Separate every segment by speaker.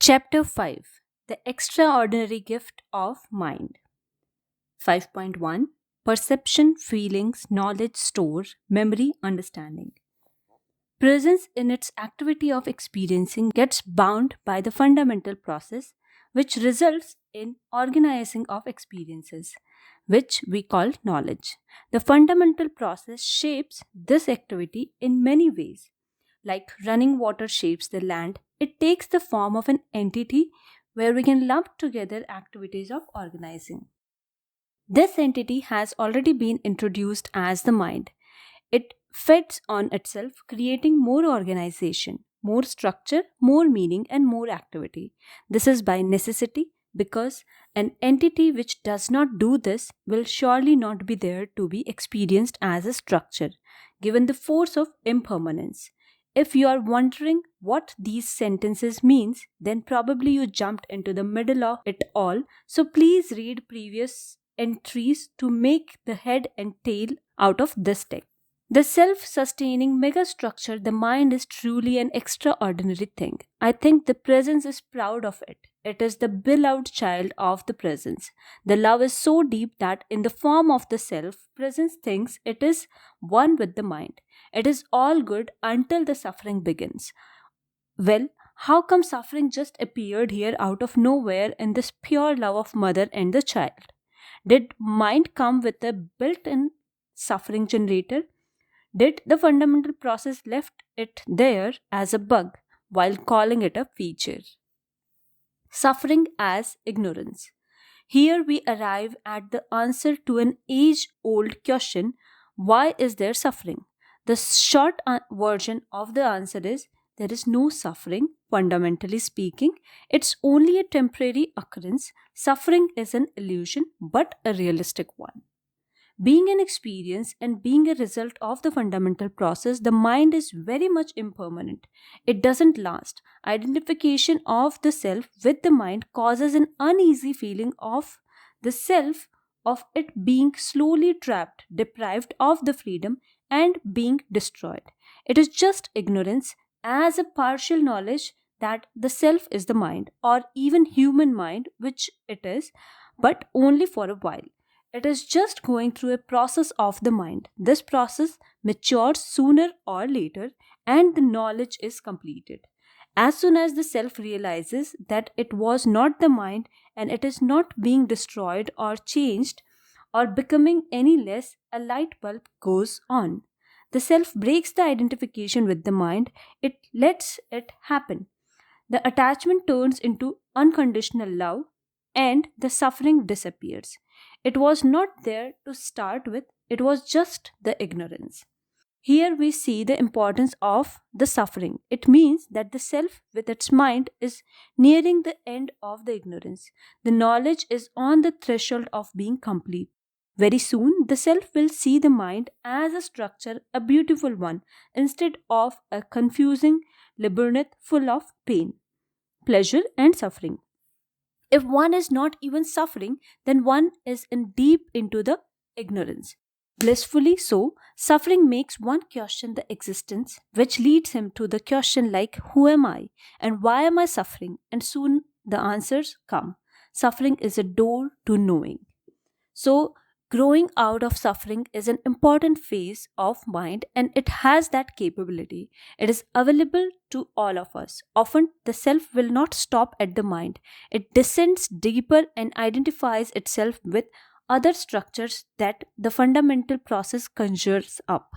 Speaker 1: Chapter 5: The Extraordinary Gift of Mind. 5.1: Perception, Feelings, Knowledge, Store, Memory, Understanding. Presence in its activity of experiencing gets bound by the fundamental process which results in organizing of experiences, which we call knowledge. The fundamental process shapes this activity in many ways. Like running water shapes the land, it takes the form of an entity where we can lump together activities of organizing. This entity has already been introduced as the mind. It feeds on itself, creating more organization, more structure, more meaning, and more activity. This is by necessity because an entity which does not do this will surely not be there to be experienced as a structure, given the force of impermanence. If you are wondering what these sentences means, then probably you jumped into the middle of it all. So please read previous entries to make the head and tail out of this text. The self sustaining megastructure, the mind, is truly an extraordinary thing. I think the presence is proud of it. It is the beloved child of the presence. The love is so deep that, in the form of the self, presence thinks it is one with the mind. It is all good until the suffering begins. Well, how come suffering just appeared here out of nowhere in this pure love of mother and the child? Did mind come with a built in suffering generator? Did the fundamental process left it there as a bug while calling it a feature? Suffering as ignorance. Here we arrive at the answer to an age old question: why is there suffering? The short version of the answer is: there is no suffering, fundamentally speaking. It's only a temporary occurrence. Suffering is an illusion, but a realistic one. Being an experience and being a result of the fundamental process, the mind is very much impermanent. It doesn't last. Identification of the self with the mind causes an uneasy feeling of the self, of it being slowly trapped, deprived of the freedom, and being destroyed. It is just ignorance as a partial knowledge that the self is the mind, or even human mind, which it is, but only for a while. It is just going through a process of the mind. This process matures sooner or later, and the knowledge is completed. As soon as the self realizes that it was not the mind and it is not being destroyed or changed or becoming any less, a light bulb goes on. The self breaks the identification with the mind, it lets it happen. The attachment turns into unconditional love, and the suffering disappears. It was not there to start with, it was just the ignorance. Here we see the importance of the suffering. It means that the self with its mind is nearing the end of the ignorance. The knowledge is on the threshold of being complete. Very soon, the self will see the mind as a structure, a beautiful one, instead of a confusing labyrinth full of pain, pleasure, and suffering. If one is not even suffering, then one is in deep into the ignorance. Blissfully so, suffering makes one question the existence, which leads him to the question like, who am I and why am I suffering? And soon the answers come. Suffering is a door to knowing. So, growing out of suffering is an important phase of mind, and it has that capability. It is available to all of us. Often, the self will not stop at the mind, it descends deeper and identifies itself with other structures that the fundamental process conjures up,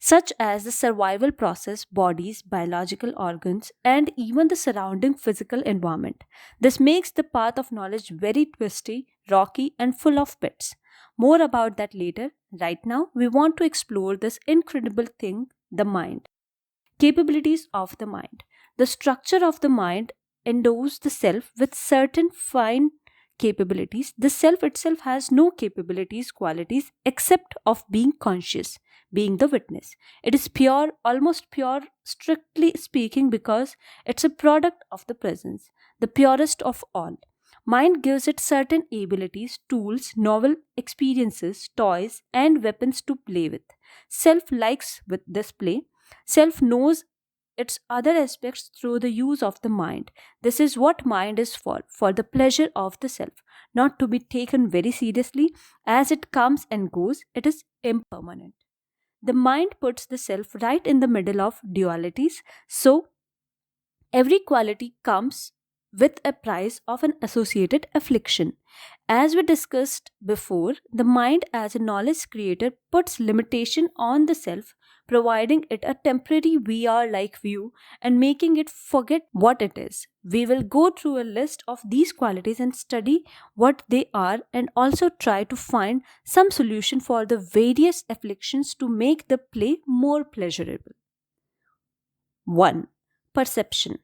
Speaker 1: such as the survival process, bodies, biological organs, and even the surrounding physical environment. This makes the path of knowledge very twisty, rocky, and full of pits. More about that later. Right now, we want to explore this incredible thing, the mind. Capabilities of the mind. The structure of the mind endows the self with certain fine capabilities. The self itself has no capabilities, qualities, except of being conscious, being the witness. It is pure, almost pure, strictly speaking, because it's a product of the presence, the purest of all. Mind gives it certain abilities, tools, novel experiences, toys, and weapons to play with. Self likes with this play. Self knows its other aspects through the use of the mind. This is what mind is for the pleasure of the self, not to be taken very seriously. As it comes and goes, it is impermanent. The mind puts the self right in the middle of dualities, so every quality comes with a price of an associated affliction. As we discussed before, the mind as a knowledge creator puts limitation on the self, providing it a temporary VR like view and making it forget what it is. We will go through a list of these qualities and study what they are, and also try to find some solution for the various afflictions to make the play more pleasurable. 1. Perception.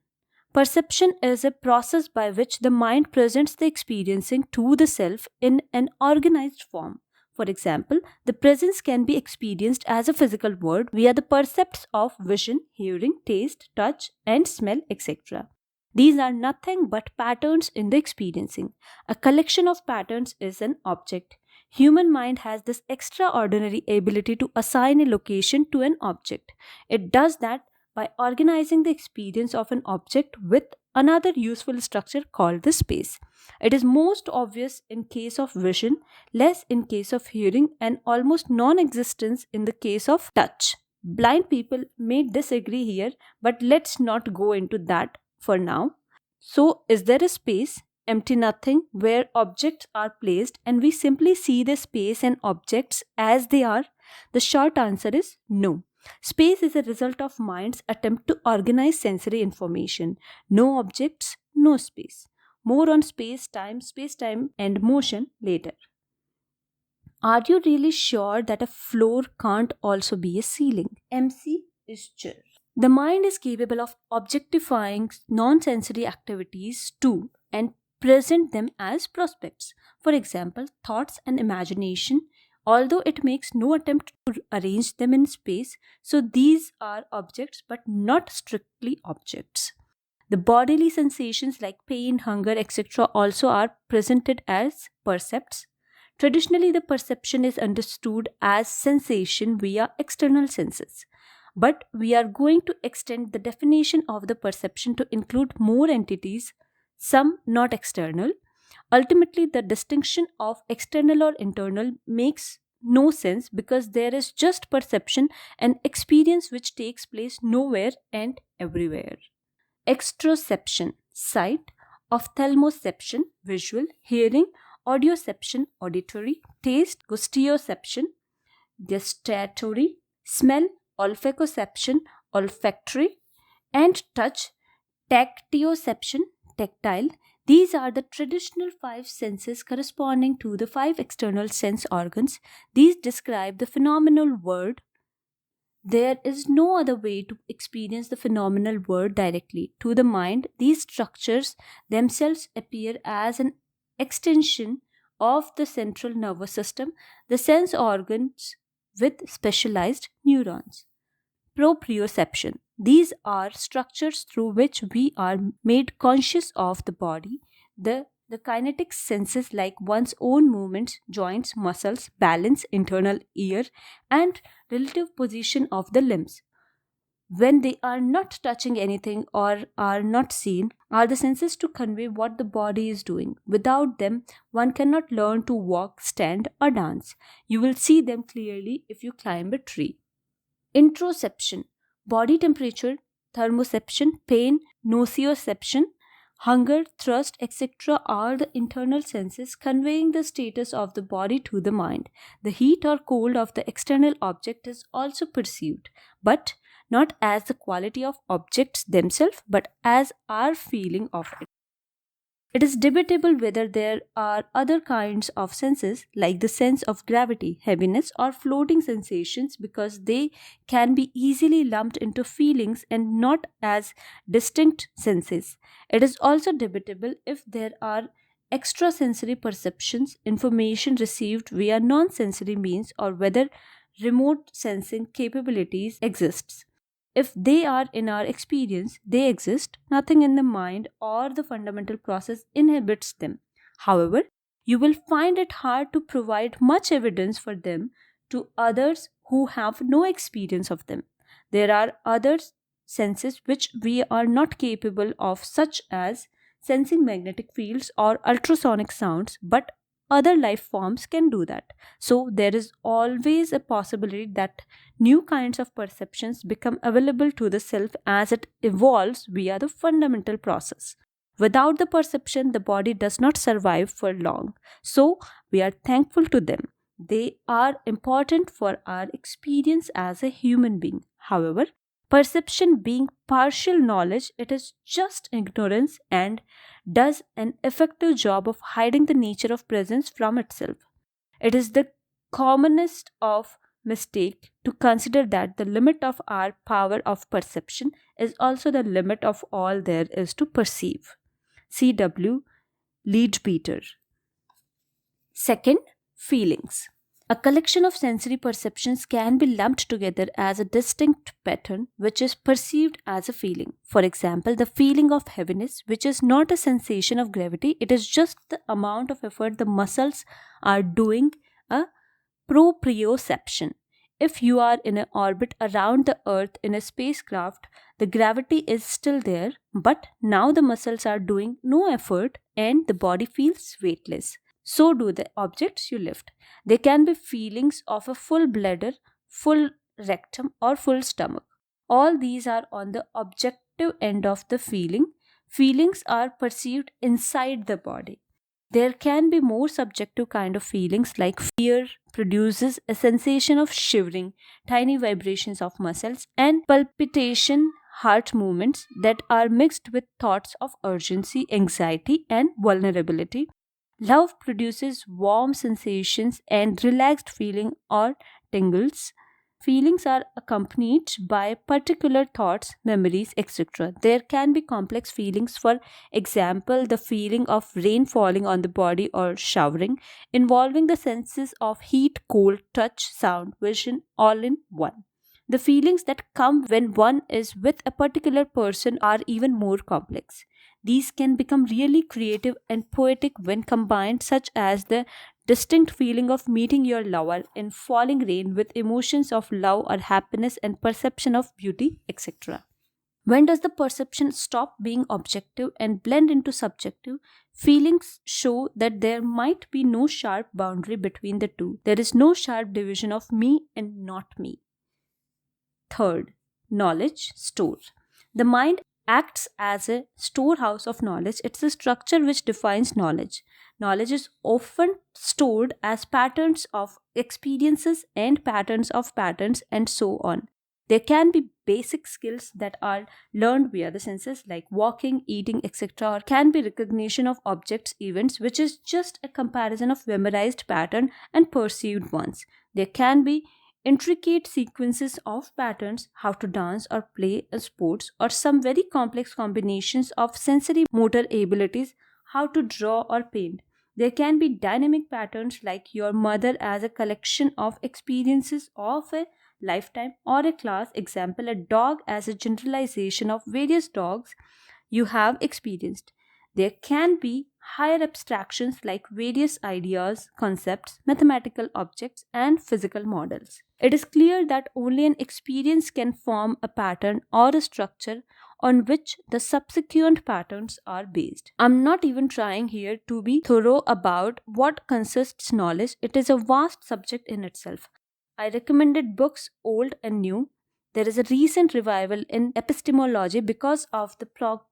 Speaker 1: Perception is a process by which the mind presents the experiencing to the self in an organized form. For example, the presence can be experienced as a physical world via the percepts of vision, hearing, taste, touch, and smell, etc. These are nothing but patterns in the experiencing. A collection of patterns is an object. Human mind has this extraordinary ability to assign a location to an object. It does that by organizing the experience of an object with another useful structure called the space. It is most obvious in case of vision, less in case of hearing, and almost non existence in the case of touch. Blind people may disagree here, but let's not go into that for now. So, is there a space, empty nothing, where objects are placed and we simply see the space and objects as they are? The short answer is no. Space is a result of mind's attempt to organize sensory information. No objects, no space. More on space time, and motion later. Are you really sure that a floor can't also be a ceiling? MC is chair. The mind is capable of objectifying non sensory activities too and present them as prospects. For example, thoughts and imagination, although it makes no attempt to arrange them in space, so these are objects but not strictly objects. The bodily sensations like pain, hunger, etc., also are presented as percepts. Traditionally, the perception is understood as sensation via external senses. But we are going to extend the definition of the perception to include more entities, some not external. Ultimately, the distinction of external or internal makes no sense because there is just perception and experience which takes place nowhere and everywhere. Extroception, sight; ophthalmoception, visual; hearing; audioception, auditory; taste; gusteoception, gustatory; smell; olfacoception, olfactory; and touch; tactioception, tactile. These are the traditional five senses corresponding to the five external sense organs. These describe the phenomenal world. There is no other way to experience the phenomenal world directly. To the mind, these structures themselves appear as an extension of the central nervous system, the sense organs with specialized neurons. Proprioception. These are structures through which we are made conscious of the body, the kinetic senses like one's own movements, joints, muscles, balance, internal ear, and relative position of the limbs. When they are not touching anything or are not seen, are the senses to convey what the body is doing. Without them, one cannot learn to walk, stand, or dance. You will see them clearly if you climb a tree. Interoception, body temperature; thermoception, pain; nociception, hunger, thirst, etc., are the internal senses conveying the status of the body to the mind. The heat or cold of the external object is also perceived, but not as the quality of objects themselves, but as our feeling of it. It is debatable whether there are other kinds of senses, like the sense of gravity, heaviness, or floating sensations, because they can be easily lumped into feelings and not as distinct senses. It is also debatable if there are extrasensory perceptions, information received via non sensory means, or whether remote sensing capabilities exists. If they are in our experience, they exist. Nothing in the mind or the fundamental process inhibits them. However, you will find it hard to provide much evidence for them to others who have no experience of them. There are others senses which we are not capable of, such as sensing magnetic fields or ultrasonic sounds, but other life forms can do that. So, there is always a possibility that new kinds of perceptions become available to the self as it evolves via the fundamental process. Without the perception, the body does not survive for long. So, we are thankful to them. They are important for our experience as a human being. However, perception being partial knowledge, it is just ignorance and does an effective job of hiding the nature of presence from itself. It is the commonest of mistake to consider that the limit of our power of perception is also the limit of all there is to perceive. C.W. Leadbeater. Second, feelings. A collection of sensory perceptions can be lumped together as a distinct pattern which is perceived as a feeling. For example, the feeling of heaviness, which is not a sensation of gravity, it is just the amount of effort the muscles are doing a proprioception. If you are in an orbit around the Earth in a spacecraft, the gravity is still there, but now the muscles are doing no effort and the body feels weightless. So do the objects you lift. They can be feelings of a full bladder, full rectum, or full stomach. All these are on the objective end of the feeling. Feelings are perceived inside the body. There can be more subjective kind of feelings like fear produces a sensation of shivering, tiny vibrations of muscles, and palpitation heart movements that are mixed with thoughts of urgency, anxiety, and vulnerability. Love produces warm sensations and relaxed feeling or tingles. Feelings are accompanied by particular thoughts, memories, etc. There can be complex feelings, for example, the feeling of rain falling on the body or showering, involving the senses of heat, cold, touch, sound, vision, all in one. The feelings that come when one is with a particular person are even more complex. These can become really creative and poetic when combined, such as the distinct feeling of meeting your lover in falling rain with emotions of love or happiness and perception of beauty, etc. When does the perception stop being objective and blend into subjective? Feelings show that there might be no sharp boundary between the two. There is no sharp division of me and not me. Third, knowledge store. The mind acts as a storehouse of knowledge. It's a structure which defines knowledge. Knowledge is often stored as patterns of experiences and patterns of patterns and so on. There can be basic skills that are learned via the senses like walking, eating, etc., or can be recognition of objects, events, which is just a comparison of memorized pattern and perceived ones. There can be intricate sequences of patterns, how to dance or play a sports, or some very complex combinations of sensory motor abilities, how to draw or paint. There can be dynamic patterns like your mother as a collection of experiences of a lifetime or a class, example, a dog as a generalization of various dogs you have experienced. There can be higher abstractions like various ideas, concepts, mathematical objects, and physical models. It is clear that only an experience can form a pattern or a structure on which the subsequent patterns are based. I'm not even trying here to be thorough about what consists knowledge. It is a vast subject in itself. I recommended books old and new. There is a recent revival in epistemology because of the progress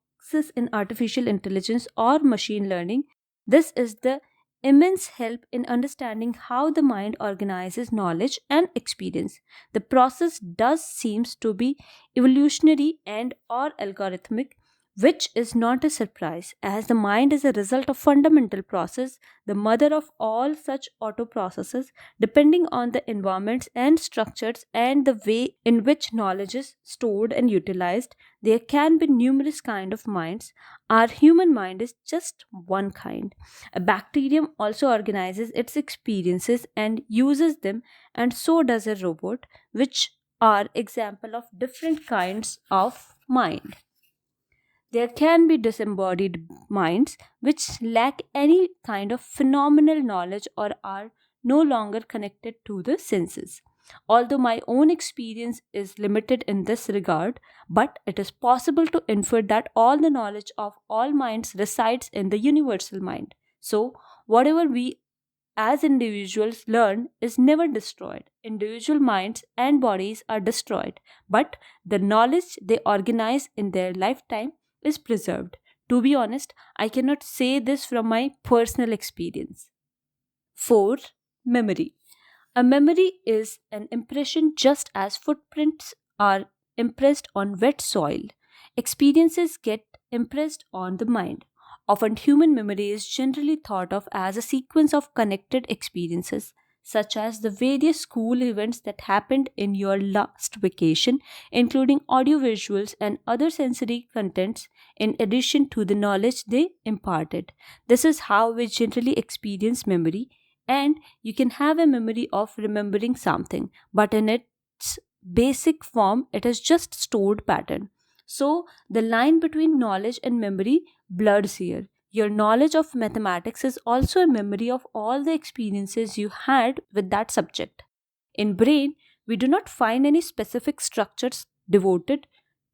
Speaker 1: in artificial intelligence or machine learning. This is the immense help in understanding how the mind organizes knowledge and experience. The process does seems to be evolutionary and or algorithmic, which is not a surprise as the mind is a result of fundamental process, the mother of all such auto processes, depending on the environments and structures and the way in which knowledge is stored and utilized. There can be numerous kind of minds. Our human mind is just one kind. A bacterium also organizes its experiences and uses them, and so does a robot, which are example of different kinds of mind. There can be disembodied minds which lack any kind of phenomenal knowledge or are no longer connected to the senses. Although my own experience is limited in this regard, but it is possible to infer that all the knowledge of all minds resides in the universal mind. So, whatever we as individuals learn is never destroyed. Individual minds and bodies are destroyed, but the knowledge they organize in their lifetime is preserved. To be honest, I cannot say this from my personal experience. 4. Memory. A memory is an impression just as footprints are impressed on wet soil. Experiences get impressed on the mind. Often, human memory is generally thought of as a sequence of connected experiences, such as the various school events that happened in your last vacation, including audiovisuals and other sensory contents, in addition to the knowledge they imparted. This is how we generally experience memory, and you can have a memory of remembering something, but in its basic form, it is just stored pattern. So, the line between knowledge and memory blurs here. Your knowledge of mathematics is also a memory of all the experiences you had with that subject. In brain, we do not find any specific structures devoted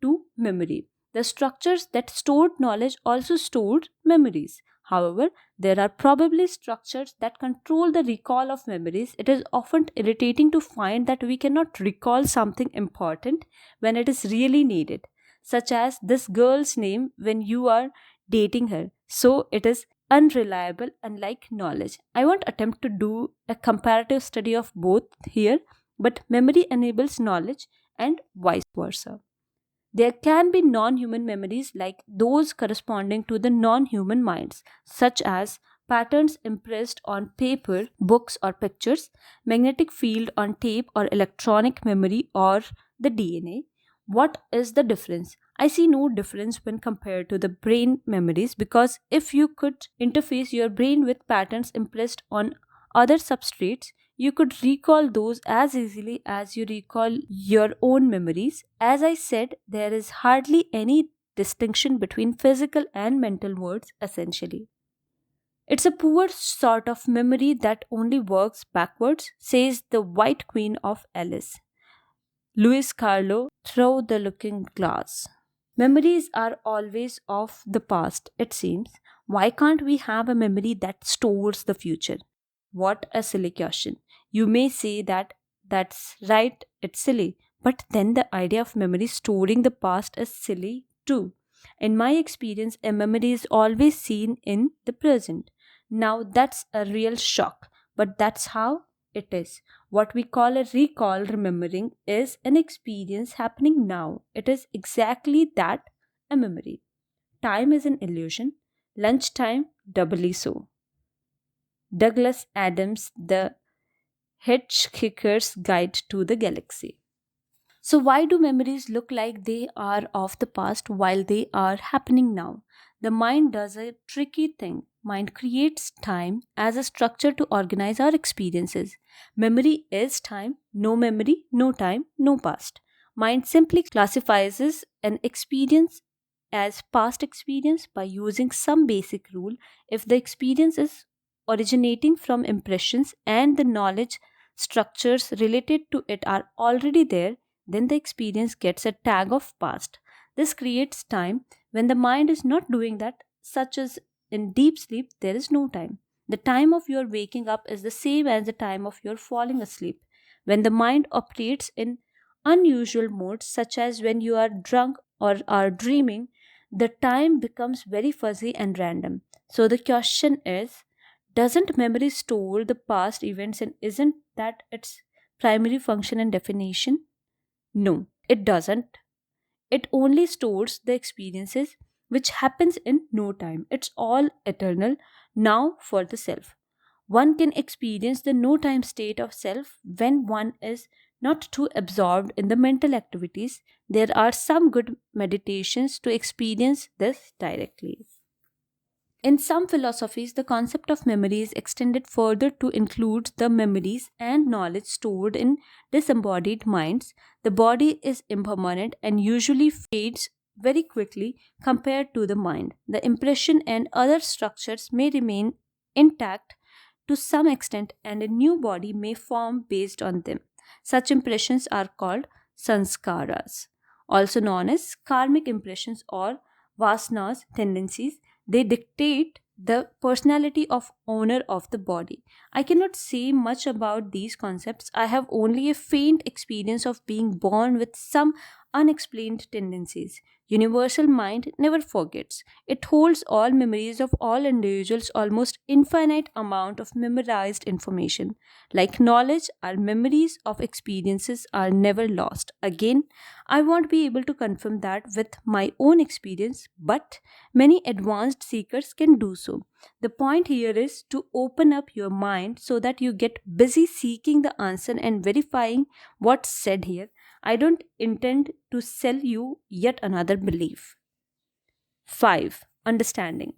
Speaker 1: to memory. The structures that stored knowledge also stored memories. However, there are probably structures that control the recall of memories. It is often irritating to find that we cannot recall something important when it is really needed, such as this girl's name when you are dating her. So it is unreliable, unlike knowledge. I won't attempt to do a comparative study of both here, but memory enables knowledge and vice versa. There can be non human memories like those corresponding to the non human minds, such as patterns impressed on paper, books, or pictures, magnetic field on tape, or electronic memory, or the DNA. What is the difference? I see no difference when compared to the brain memories, because if you could interface your brain with patterns impressed on other substrates, you could recall those as easily as you recall your own memories. As I said, there is hardly any distinction between physical and mental words essentially. It's a poor sort of memory that only works backwards, says the White Queen of Alice, Louis Carlo, through the looking glass. Memories are always of the past, it seems. Why can't we have a memory that stores the future? What a silly question. You may say that that's right, it's silly, but then the idea of memory storing the past is silly too. In my experience, a memory is always seen in the present. Now that's a real shock, but that's how it is. What we call a recall remembering is an experience happening now. It is exactly that, a memory. Time is an illusion, lunchtime doubly so. Douglas Adams, The Hitchhiker's Guide to the Galaxy. So, why do memories look like they are of the past while they are happening now? The mind does a tricky thing. Mind creates time as a structure to organize our experiences. Memory is time, no memory, no time, no past. Mind simply classifies an experience as past experience by using some basic rule. If the experience is originating from impressions and the knowledge structures related to it are already there, then the experience gets a tag of past. This creates time when the mind is not doing that, such as in deep sleep, there is no time. The time of your waking up is the same as the time of your falling asleep. When the mind operates in unusual modes, such as when you are drunk or are dreaming, the time becomes very fuzzy and random. So the question is, doesn't memory store the past events, and isn't that its primary function and definition? No, it doesn't. It only stores the experiences which happens in no time. It's all eternal now for the self. One can experience the no time state of self when one is not too absorbed in the mental activities. There are some good meditations to experience this directly. In some philosophies, the concept of memory is extended further to include the memories and knowledge stored in disembodied minds. The body is impermanent and usually fades very quickly compared to the mind. The impression and other structures may remain intact to some extent, and a new body may form based on them. Such impressions are called sanskaras, also known as karmic impressions or vasanas, tendencies. They dictate the personality of owner of the body. I cannot say much about these concepts. I have only a faint experience of being born with some unexplained tendencies. Universal mind never forgets. It holds all memories of all individuals, almost infinite amount of memorized information. Like knowledge, our memories of experiences are never lost. Again, I won't be able to confirm that with my own experience, but many advanced seekers can do so. The point here is to open up your mind so that you get busy seeking the answer and verifying what's said here. I don't intend to sell you yet another belief. 5. Understanding.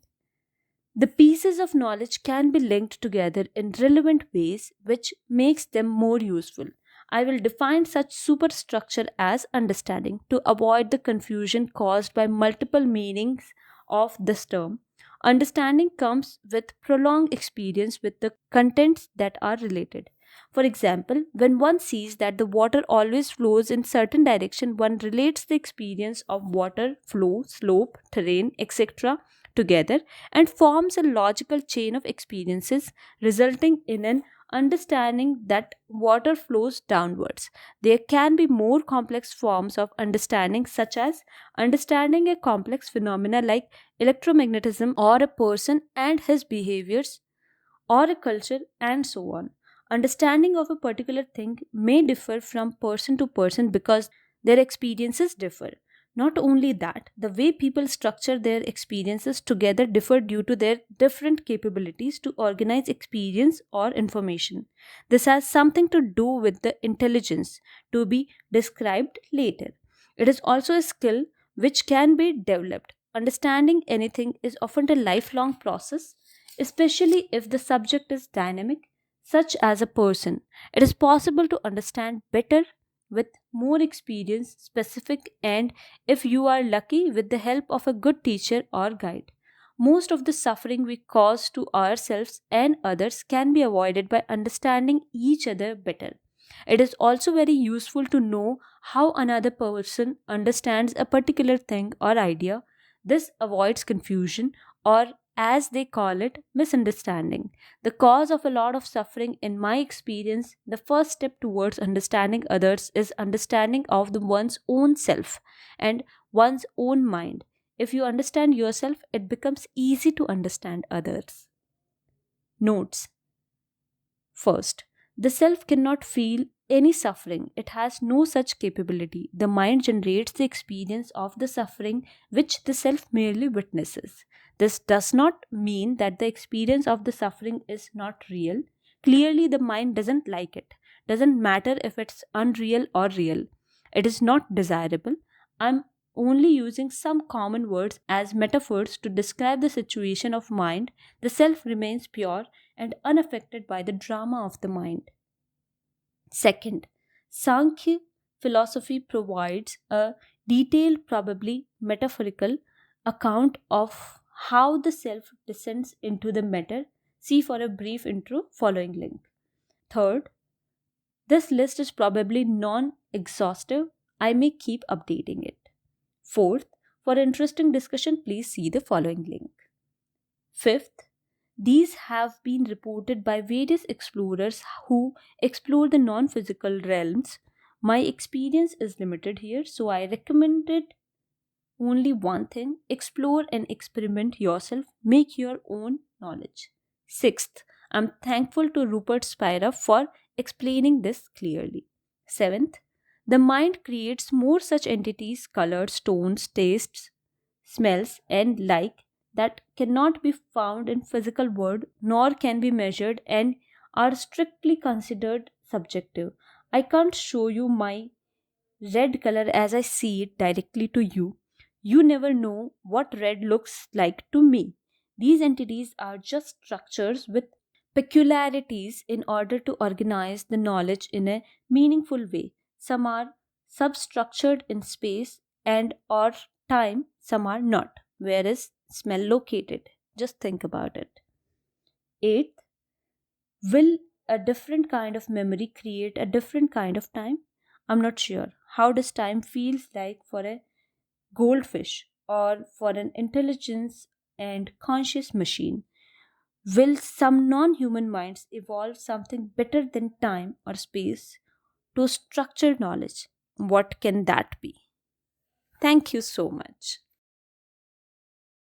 Speaker 1: The pieces of knowledge can be linked together in relevant ways, which makes them more useful. I will define such superstructure as understanding to avoid the confusion caused by multiple meanings of this term. Understanding comes with prolonged experience with the contents that are related. For example, when one sees that the water always flows in certain direction, one relates the experience of water flow, slope, terrain, etc. together and forms a logical chain of experiences resulting in an understanding that water flows downwards. There can be more complex forms of understanding, such as understanding a complex phenomena like electromagnetism, or a person and his behaviors, or a culture, and so on. Understanding of a particular thing may differ from person to person because their experiences differ. Not only that, the way people structure their experiences together differ due to their different capabilities to organize experience or information. This has something to do with the intelligence to be described later. It is also a skill which can be developed. Understanding anything is often a lifelong process, especially if the subject is dynamic, such as a person. It is possible to understand better with more experience, specific, and if you are lucky, with the help of a good teacher or guide. Most of the suffering we cause to ourselves and others can be avoided by understanding each other better. It is also very useful to know how another person understands a particular thing or idea. This avoids confusion, or as they call it, misunderstanding. The cause of a lot of suffering, in my experience, the first step towards understanding others is understanding of one's own self and one's own mind. If you understand yourself, it becomes easy to understand others. Notes. First, the self cannot feel any suffering. It has no such capability. The mind generates the experience of the suffering which the self merely witnesses. This does not mean that the experience of the suffering is not real. Clearly, the mind doesn't like it. Doesn't matter if it's unreal or real. It is not desirable. I'm only using some common words as metaphors to describe the situation of mind. The self remains pure and unaffected by the drama of the mind. Second, Sankhya philosophy provides a detailed, probably metaphorical, account of how the self descends into the matter. See for a brief intro following link. Third, this list is probably non exhaustive. I may keep updating it. Fourth, for interesting discussion, please see the following link. Fifth, these have been reported by various explorers who explore the non physical realms. My experience is limited here, so I recommended only one thing: explore and experiment yourself, make your own knowledge. Sixth, I'm thankful to Rupert Spira for explaining this clearly. Seventh, the mind creates more such entities, colors, tones, tastes, smells, and like that cannot be found in physical world nor can be measured and are strictly considered subjective. I can't show you my red color as I see it directly to you. You never know what red looks like to me. These entities are just structures with peculiarities in order to organize the knowledge in a meaningful way. Some are substructured in space and or time, some are not. Where is smell located? Just think about it. Eighth, will a different kind of memory create a different kind of time? I'm not sure. How does time feels like for a goldfish or for an intelligence and conscious machine? Will some non-human minds evolve something better than time or space to structure knowledge? What can that be? Thank you so much.